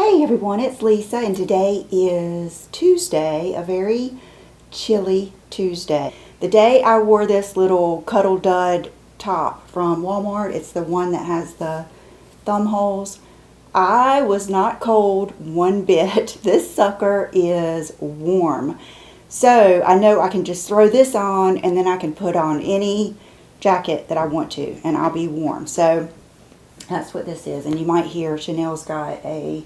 Hey everyone, it's Lisa, and today is Tuesday, a very chilly Tuesday. The day I wore this little Cuddle Dud top from Walmart, it's the one that has the thumb holes, I was not cold one bit. This sucker is warm. So I know I can just throw this on and then I can put on any jacket that I want to and I'll be warm. So that's what this is. And you might hear Chanel's got a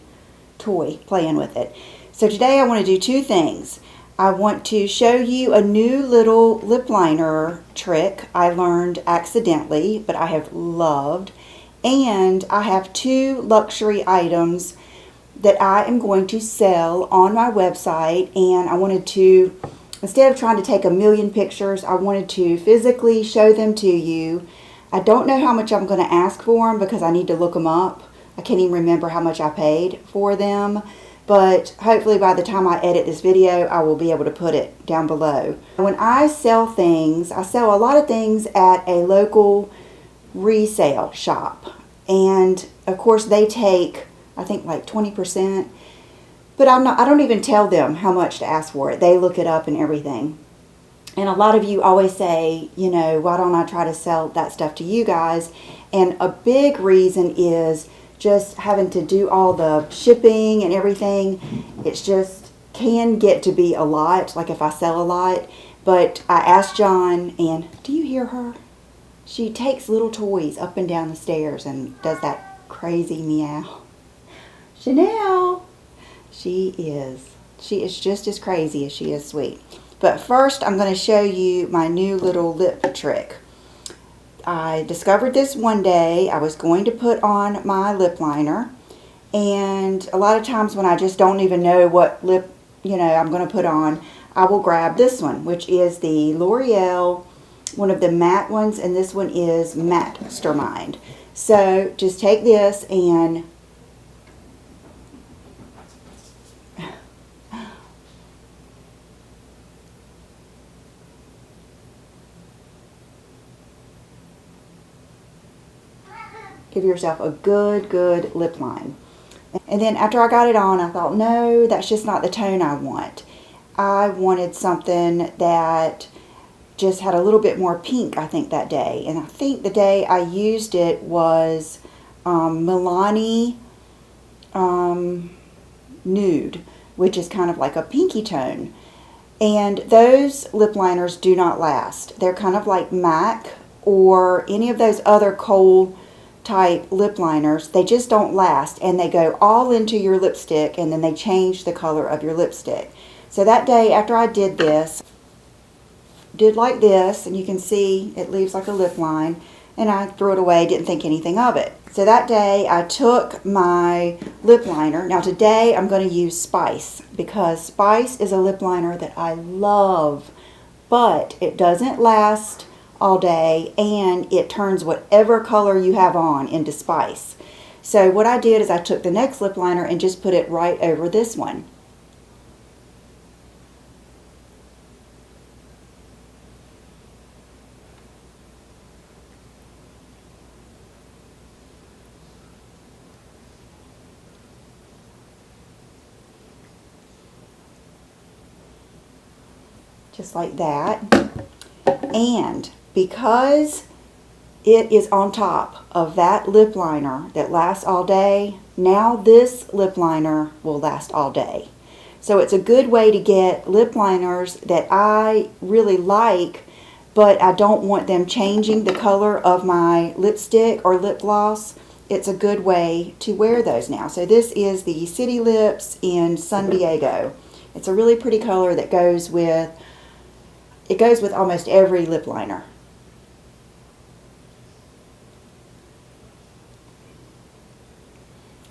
toy playing with it. So today I want to do two things. I want to show you a new little lip liner trick I learned accidentally, but I have loved. And I have two luxury items that I am going to sell on my website, and I wanted to, instead of trying to take a million pictures, I wanted to physically show them to you. I don't know how much I'm going to ask for them because I need to look them up. I can't even remember how much I paid for them, but hopefully by the time I edit this video, I will be able to put it down below. When I sell things, I sell a lot of things at a local resale shop, and of course they take, I think, like 20%, but I don't even tell them how much to ask for it. They look it up and everything. And a lot of you always say, you know, why don't I try to sell that stuff to you guys? And a big reason is just having to do all the shipping and everything. It's just can get to be a lot, like if I sell a lot. But I asked John, and do you hear her? She takes little toys up and down the stairs and does that crazy meow. Chanel, she is just as crazy as she is sweet. But first I'm going to show you my new little lip trick. I discovered this one day. I was going to put on my lip liner, and a lot of times when I just don't even know what lip, I'm going to put on, I will grab this one, which is the L'Oreal, one of the matte ones, and this one is Mastermind. So just take this and give yourself a good lip line. And then after I got it on, I thought, no, that's just not the tone I want. I wanted something that just had a little bit more pink, I think, that day. And I think the day I used it was Milani Nude, which is kind of like a pinky tone. And those lip liners do not last. They're kind of like MAC or any of those other kohl type lip liners. They just don't last, and they go all into your lipstick, and then they change the color of your lipstick. So that day after I did this, did like this, and you can see it leaves like a lip line, and I threw it away, didn't think anything of it. So that day I took my lip liner. Now today I'm going to use Spice, because Spice is a lip liner that I love, but it doesn't last all day, and it turns whatever color you have on into Spice. So what I did is I took the next lip liner and just put it right over this one. Just like that. And because it is on top of that lip liner that lasts all day, now this lip liner will last all day. So it's a good way to get lip liners that I really like, but I don't want them changing the color of my lipstick or lip gloss. It's a good way to wear those now. So this is the City Lips in San Diego. It's a really pretty color that goes with almost every lip liner.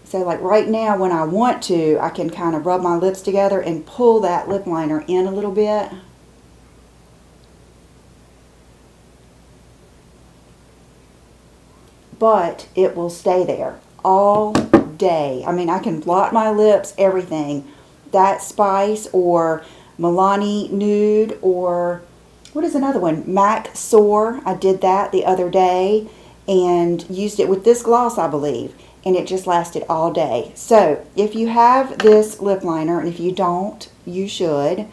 So like right now when I want to, I can kind of rub my lips together and pull that lip liner in a little bit. But it will stay there all day. I mean, I can blot my lips, everything. That Spice or Milani Nude, or what is another one? MAC Soar. I did that the other day and used it with this gloss, I believe. and it just lasted all day. So if you have this lip liner, and if you don't, you should.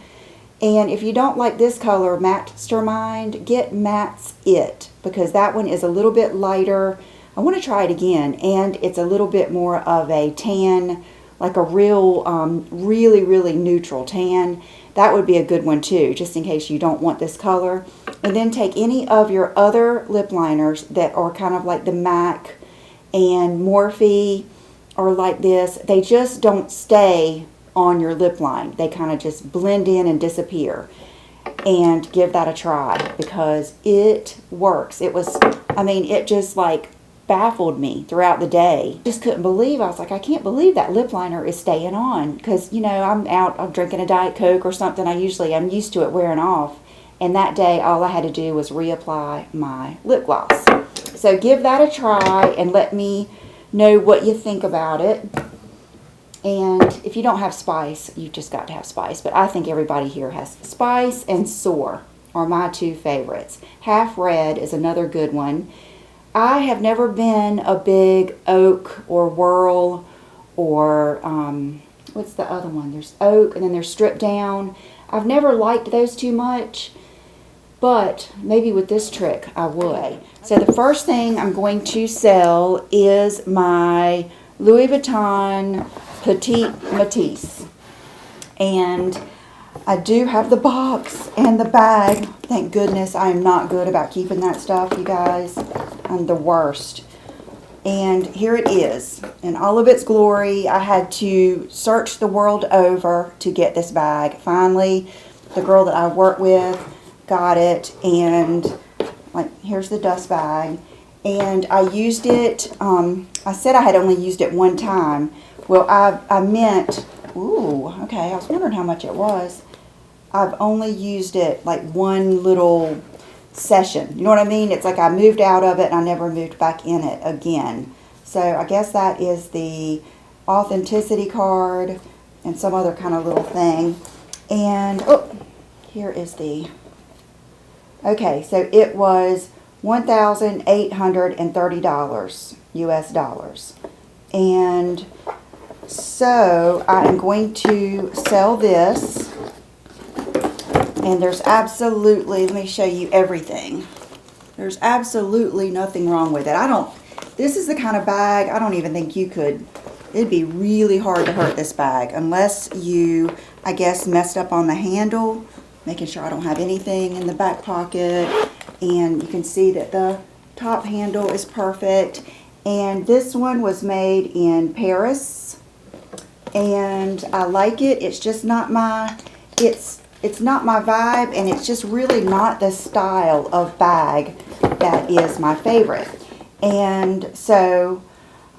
And if you don't like this color, Mastermind, get Matt's It, because that one is a little bit lighter. I want to try it again, and it's a little bit more of a tan, like a real, really, really neutral tan. That would be a good one too, just in case you don't want this color. And then take any of your other lip liners that are kind of like the MAC and Morphe, or like this. They just don't stay on your lip line. They kind of just blend in and disappear. And give that a try, because it works. It was, I mean, it just like baffled me throughout the day. Just couldn't believe. I was like, I can't believe that lip liner is staying on, because, you know, I'm drinking a Diet Coke or something. I'm used to it wearing off. And that day, all I had to do was reapply my lip gloss. So give that a try and let me know what you think about it. And if you don't have spice, you've just got to have spice. But I think everybody here has spice, and Soar are my two favorites. Half Red is another good one. I have never been a big Oak or Whirl or, what's the other one? There's Oak, and then there's Stripped Down. I've never liked those too much, but maybe with this trick I would. So the first thing I'm going to sell is my Louis Vuitton Petite Matisse. And I do have the box and the bag. Thank goodness. I am not good about keeping that stuff, you guys. I'm the worst. And here it is in all of its glory. I had to search the world over to get this bag. Finally, the girl that I work with got it, and like, here's the dust bag. And I used it, I said I had only used it one time. Well, I meant, ooh, okay, I was wondering how much it was. I've only used it like one little session. You know what I mean? It's like I moved out of it and I never moved back in it again. So I guess that is the authenticity card and some other kind of little thing. And, oh, here is the, okay, so it was $1,830 US dollars. And so I am going to sell this, and there's absolutely, let me show you everything. There's absolutely nothing wrong with it. This is the kind of bag, I don't even think you could, it'd be really hard to hurt this bag unless you, I guess, messed up on the handle, making sure I don't have anything in the back pocket. And you can see that the top handle is perfect. And this one was made in Paris, and I like it. It's just not my, it's not my vibe, and it's just really not the style of bag that is my favorite. And so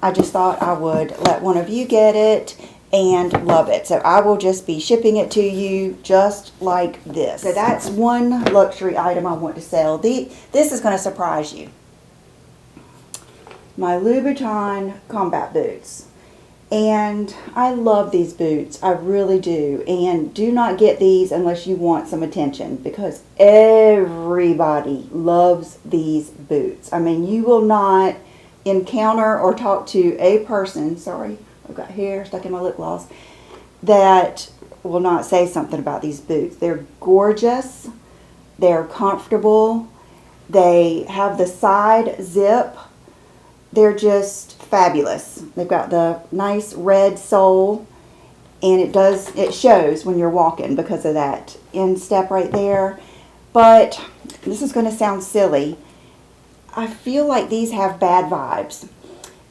I just thought I would let one of you get it and love it. So I will just be shipping it to you just like this. So that's one luxury item I want to sell. This is going to surprise you. My Louis Vuitton combat boots. And I love these boots. I really do. And do not get these unless you want some attention, because everybody loves these boots. I mean, you will not encounter or talk to a person, sorry, I've got hair stuck in my lip gloss, that will not say something about these boots. They're gorgeous. They're comfortable. They have the side zip. They're just fabulous. They've got the nice red sole, and it shows when you're walking because of that instep right there. But this is going to sound silly. I feel like these have bad vibes,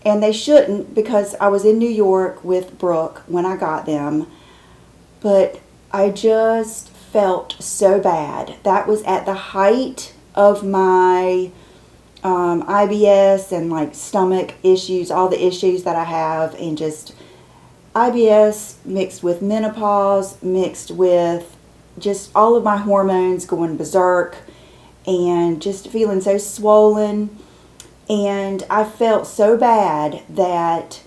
and they shouldn't, because I was in New York with Brooke when I got them, but I just felt so bad. That was at the height of my IBS and like stomach issues, all the issues that I have, and just IBS mixed with menopause, mixed with just all of my hormones going berserk, and just feeling so swollen. And I felt so bad that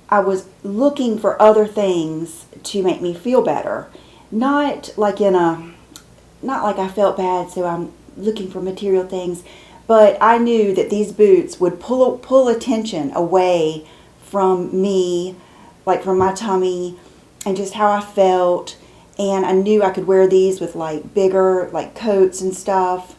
I was looking for other things to make me feel better. Not like I felt bad, so I'm looking for material things. But I knew that these boots would pull attention away from me, like from my tummy, and just how I felt. And I knew I could wear these with like bigger like coats and stuff.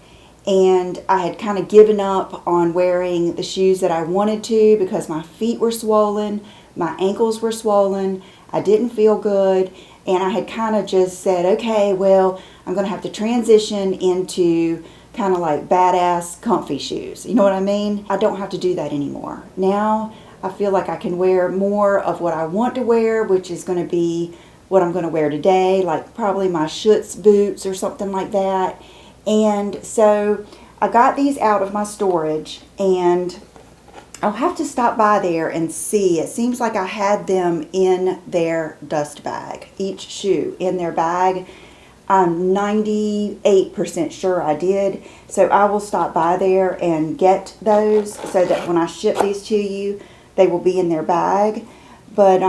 And I had kind of given up on wearing the shoes that I wanted to because my feet were swollen, my ankles were swollen, I didn't feel good, and I had kind of just said, okay, well, I'm going to have to transition into kind of like badass comfy shoes. You know what I mean? I don't have to do that anymore. Now I feel like I can wear more of what I want to wear, which is going to be what I'm going to wear today, like probably my Schutz boots or something like that. And so I got these out of my storage, and I'll have to stop by there and see. It seems like I had them in their dust bag, each shoe in their bag. I'm 98% sure I did. So I will stop by there and get those so that when I ship these to you, they will be in their bag. But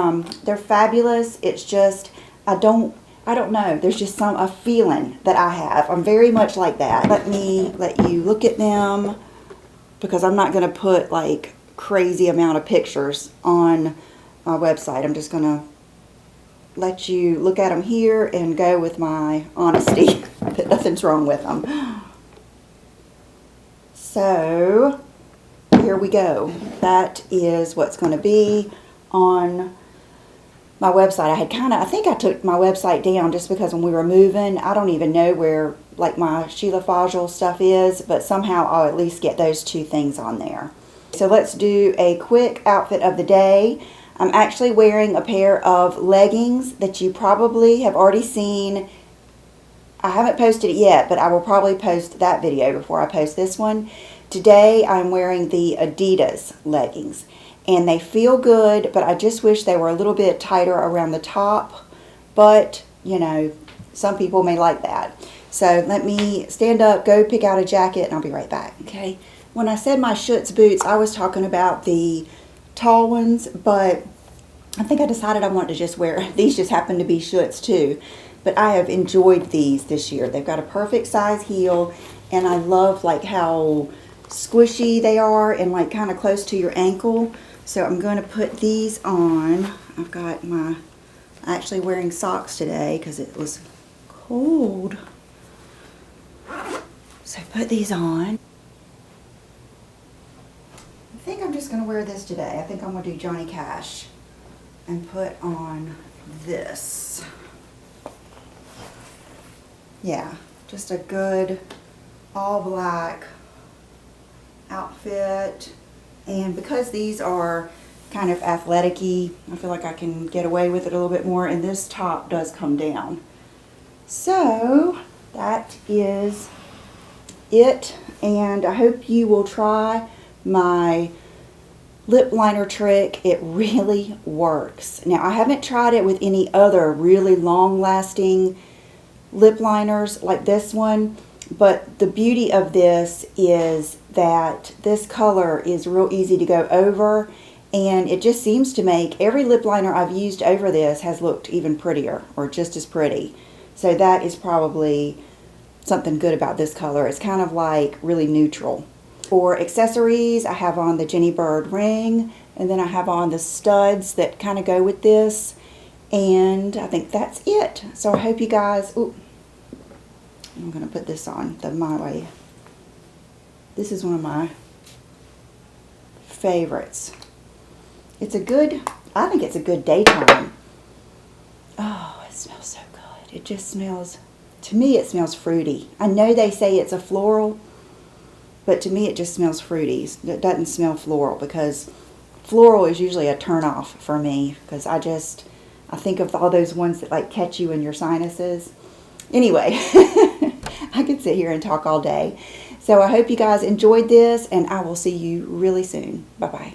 they're fabulous. It's just, I don't know. There's just a feeling that I have. I'm very much like that. Let me let you look at them, because I'm not going to put like crazy amount of pictures on my website. I'm just going to let you look at them here and go with my honesty that nothing's wrong with them. So here we go. That is what's going to be on my website. I think I took my website down just because when we were moving, I don't even know where like my Sheila Fajl stuff is, but somehow I'll at least get those two things on there. So let's do a quick outfit of the day. I'm actually wearing a pair of leggings that you probably have already seen. I haven't posted it yet, but I will probably post that video before I post this one. Today I'm wearing the Adidas leggings, and they feel good, but I just wish they were a little bit tighter around the top. But, you know, some people may like that. So let me stand up, go pick out a jacket, and I'll be right back. Okay. When I said my Schutz boots, I was talking about the tall ones, but I think I decided I wanted to just wear, these just happen to be Schutz too. But I have enjoyed these this year. They've got a perfect size heel, and I love like how squishy they are and like kind of close to your ankle. So I'm going to put these on. I've got my, actually wearing socks today because it was cold. So put these on. I think I'm just going to wear this today. I think I'm going to do Johnny Cash and put on this. Yeah, just a good all black outfit. And because these are kind of athletic-y, I feel like I can get away with it a little bit more, and this top does come down. So that is it, and I hope you will try my lip liner trick. It really works. Now, I haven't tried it with any other really long-lasting lip liners like this one, but the beauty of this is that this color is real easy to go over, and it just seems to make every lip liner I've used over this has looked even prettier or just as pretty. So that is probably something good about this color. It's kind of like really neutral. For accessories, I have on the Jenny Bird ring, and then I have on the studs that kind of go with this, and I think that's it. So I hope you guys, ooh, I'm going to put this on my way. This is one of my favorites. It's a good, I think it's a good daytime. Oh, it smells so good. It just smells, to me it smells fruity. I know they say it's a floral, but to me it just smells fruity. It doesn't smell floral, because floral is usually a turn off for me, because I think of all those ones that like catch you in your sinuses. Anyway, I could sit here and talk all day. So I hope you guys enjoyed this, and I will see you really soon. Bye-bye.